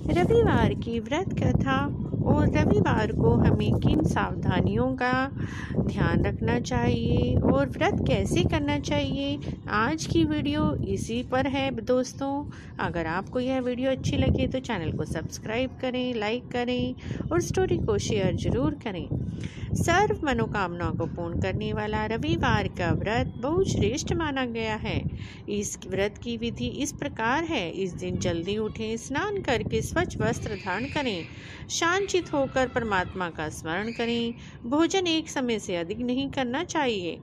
रविवार की व्रत कथा और रविवार को हमें किन सावधानियों का ध्यान रखना चाहिए और व्रत कैसे करना चाहिए, आज की वीडियो इसी पर है दोस्तों। अगर आपको यह वीडियो अच्छी लगे तो चैनल को सब्सक्राइब करें, लाइक करें और स्टोरी को शेयर जरूर करें। सर्व मनोकामनाओं को पूर्ण करने वाला रविवार का व्रत बहुत श्रेष्ठ माना गया है। इस व्रत की विधि इस प्रकार है। इस दिन जल्दी उठें, स्नान करके स्वच्छ वस्त्र धारण करें, शांतचित होकर परमात्मा का स्मरण करें। भोजन एक समय से अधिक नहीं करना चाहिए।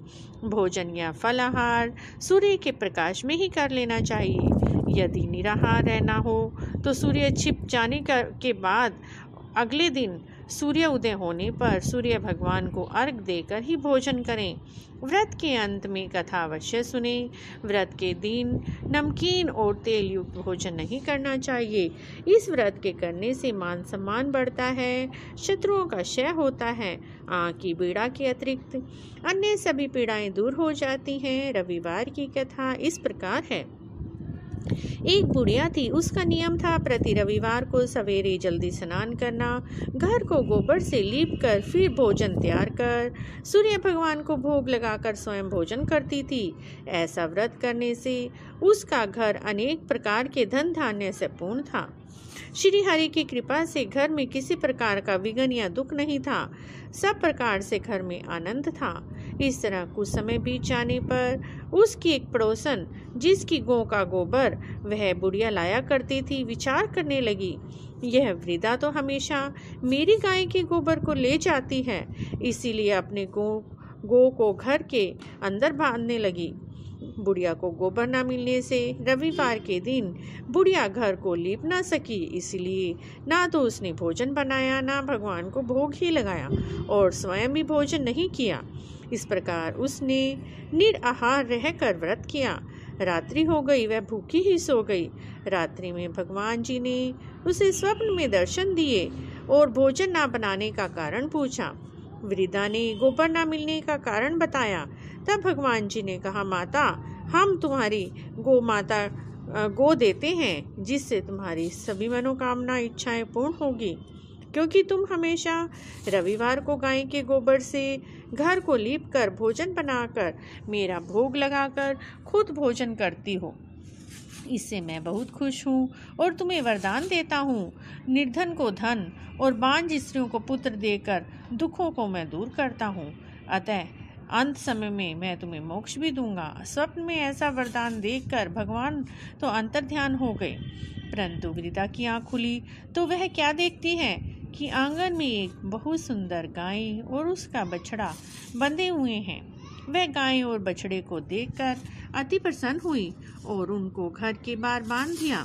भोजन या फलाहार सूर्य के प्रकाश में ही कर लेना चाहिए। यदि निराहार रहना हो तो सूर्य छिप जाने के बाद अगले दिन सूर्य उदय होने पर सूर्य भगवान को अर्घ देकर ही भोजन करें। व्रत के अंत में कथा अवश्य सुने। व्रत के दिन नमकीन और तेल युक्त भोजन नहीं करना चाहिए। इस व्रत के करने से मान सम्मान बढ़ता है, शत्रुओं का क्षय होता है, आँख की पीड़ा के अतिरिक्त अन्य सभी पीड़ाएं दूर हो जाती हैं। रविवार की कथा इस प्रकार है। एक बुढ़िया थी। उसका नियम था प्रति रविवार को सवेरे जल्दी स्नान करना, घर को गोबर से लीप कर फिर भोजन तैयार कर सूर्य भगवान को भोग लगाकर स्वयं भोजन करती थी। ऐसा व्रत करने से उसका घर अनेक प्रकार के धन धान्य से पूर्ण था। श्री हरि की कृपा से घर में किसी प्रकार का विघ्न या दुख नहीं था। सब प्रकार से घर में आनंद था। इस तरह कुछ समय बीत जाने पर उसकी एक पड़ोसन, जिसकी गौ का गोबर वह बुढ़िया लाया करती थी, विचार करने लगी, यह वृद्धा तो हमेशा मेरी गाय के गोबर को ले जाती है, इसीलिए अपने गौ को घर के अंदर बांधने लगी। बुढ़िया को गोबर न मिलने से रविवार के दिन बुढ़िया घर को लीप ना सकी, इसलिए ना तो उसने भोजन बनाया, ना भगवान को भोग ही लगाया और स्वयं भी भोजन नहीं किया। इस प्रकार उसने निराहार रहकर व्रत किया। रात्रि हो गई, वह भूखी ही सो गई। रात्रि में भगवान जी ने उसे स्वप्न में दर्शन दिए और भोजन ना बनाने का कारण पूछा। वृद्धा ने गोबर ना मिलने का कारण बताया। तब भगवान जी ने कहा, माता, हम तुम्हारी गो देते हैं, जिससे तुम्हारी सभी मनोकामना इच्छाएं पूर्ण होगी, क्योंकि तुम हमेशा रविवार को गाय के गोबर से घर को लीप कर भोजन बनाकर मेरा भोग लगाकर खुद भोजन करती हो। इससे मैं बहुत खुश हूँ और तुम्हें वरदान देता हूँ। निर्धन को धन और बांझ स्त्रियों को पुत्र देकर दुखों को मैं दूर करता हूँ। अतः अंत समय में मैं तुम्हें मोक्ष भी दूंगा। स्वप्न में ऐसा वरदान देखकर भगवान तो अंतर्ध्यान हो गए, परंतु वृद्धा की आँख खुली तो वह क्या देखती है कि आंगन में एक बहुत सुंदर गाय और उसका बछड़ा बंधे हुए हैं। वह गाय और बछड़े को देखकर अति प्रसन्न हुई और उनको घर के बाहर बांध दिया,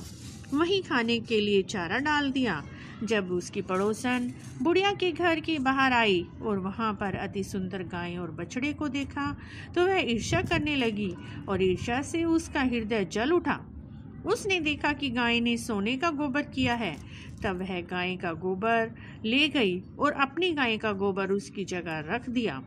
वहीं खाने के लिए चारा डाल दिया। जब उसकी पड़ोसन बुढ़िया के घर के बाहर आई और वहां पर अति सुंदर गाय और बछड़े को देखा तो वह ईर्ष्या करने लगी और ईर्ष्या से उसका हृदय जल उठा। उसने देखा कि गाय ने सोने का गोबर किया है। तब वह गाय का गोबर ले गई और अपनी गाय का गोबर उसकी जगह रख दिया।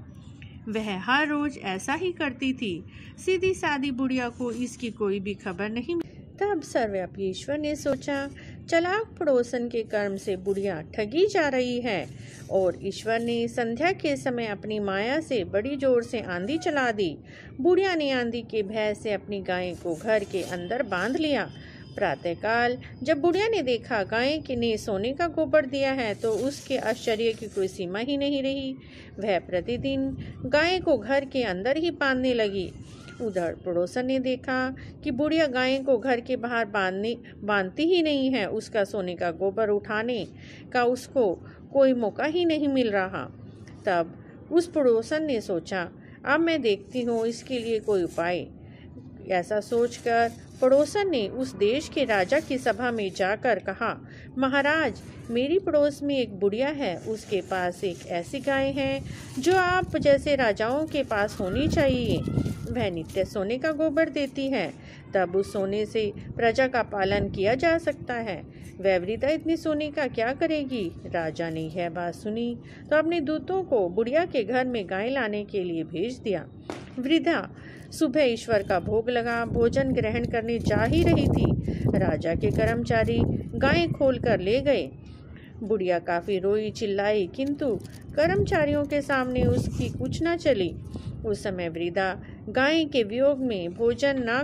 वह हर रोज ऐसा ही करती थी। सीधी सादी बुढ़िया को इसकी कोई भी खबर नहीं। तब सर्वव्यापी ईश्वर ने सोचा, चालाक पड़ोसन के कर्म से बुढ़िया ठगी जा रही है, और ईश्वर ने संध्या के समय अपनी माया से बड़ी जोर से आंधी चला दी। बुढ़िया ने आंधी के भय से अपनी गाय को घर के अंदर बांध लिया। प्रातःकाल जब बुढ़िया ने देखा गाय ने सोने का गोबर दिया है तो उसके आश्चर्य की कोई सीमा ही नहीं रही। वह प्रतिदिन गाय को घर के अंदर ही बांधने लगी। उधर पड़ोसन ने देखा कि बुढ़िया गाय को घर के बाहर बांधती ही नहीं है, उसका सोने का गोबर उठाने का उसको कोई मौका ही नहीं मिल रहा। तब उस पड़ोसन ने सोचा, अब मैं देखती हूँ इसके लिए कोई उपाय। ऐसा सोचकर पड़ोसन ने उस देश के राजा की सभा में जाकर कहा, महाराज, मेरी पड़ोस में एक बुढ़िया है, उसके पास एक ऐसी गाय है जो आप जैसे राजाओं के पास होनी चाहिए। वह नित्य सोने का गोबर देती है, तब उस सोने से प्रजा का पालन किया जा सकता है। वह वृद्धा इतनी सोने का क्या करेगी? राजा ने यह बात सुनी तो अपने दूतों को बुढ़िया के घर में गाय लाने के लिए भेज दिया। वृद्धा सुबह ईश्वर का भोग लगा भोजन ग्रहण करने जा ही रही थी। राजा के कर्मचारी गाय खोल कर ले गए। बुढ़िया काफी रोई चिल्लाई, किंतु कर्मचारियों के सामने उसकी कुछ न चली। उस समय वृद्धा गाय के वियोग में भोजन न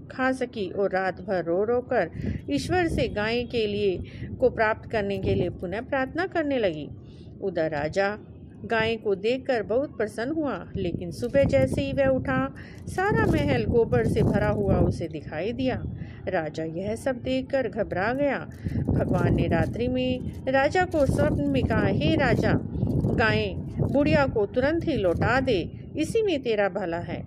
खा सकी और रात भर रो रो कर ईश्वर से गाय के लिए को प्राप्त करने के लिए पुनः प्रार्थना करने लगी। उधर राजा गाय को देखकर बहुत प्रसन्न हुआ, लेकिन सुबह जैसे ही वह उठा, सारा महल गोबर से भरा हुआ उसे दिखाई दिया। राजा यह सब देखकर घबरा गया। भगवान ने रात्रि में राजा को स्वप्न में कहा, हे राजा, गाय बुढ़िया को तुरंत ही लौटा दे, इसी में तेरा भला है।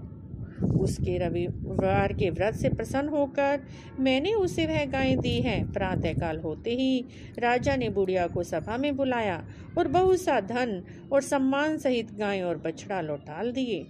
उसके रविवार के व्रत से प्रसन्न होकर मैंने उसे वह गाय दी है। प्रातःकाल होते ही राजा ने बुढ़िया को सभा में बुलाया और बहुत सा धन और सम्मान सहित गाय और बछड़ा लौटा दिए।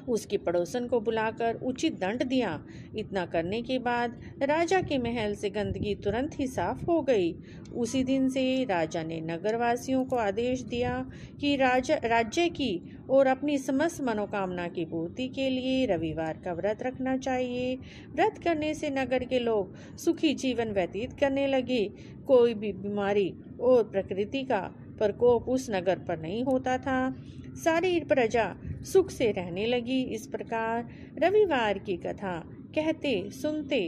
उसके पड़ोसन को बुलाकर उचित दंड दिया। इतना करने के बाद राजा के महल से गंदगी तुरंत ही साफ हो गई। उसी दिन से राजा ने नगरवासियों को आदेश दिया कि राज्य की और अपनी समस्त मनोकामना की पूर्ति के लिए रविवार का व्रत रखना चाहिए। व्रत करने से नगर के लोग सुखी जीवन व्यतीत करने लगे। कोई भी बीमारी और प्रकृति का प्रकोप उस नगर पर नहीं होता था। सारी प्रजा सुख से रहने लगी। इस प्रकार रविवार की कथा कहते सुनते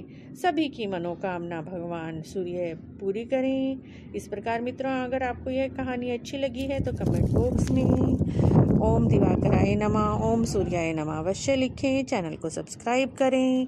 सभी की मनोकामना भगवान सूर्य पूरी करें। इस प्रकार मित्रों, अगर आपको यह कहानी अच्छी लगी है तो कमेंट बॉक्स में ओम दिवाकराय नमः, ओम सूर्याय नमः अवश्य लिखें। चैनल को सब्सक्राइब करें।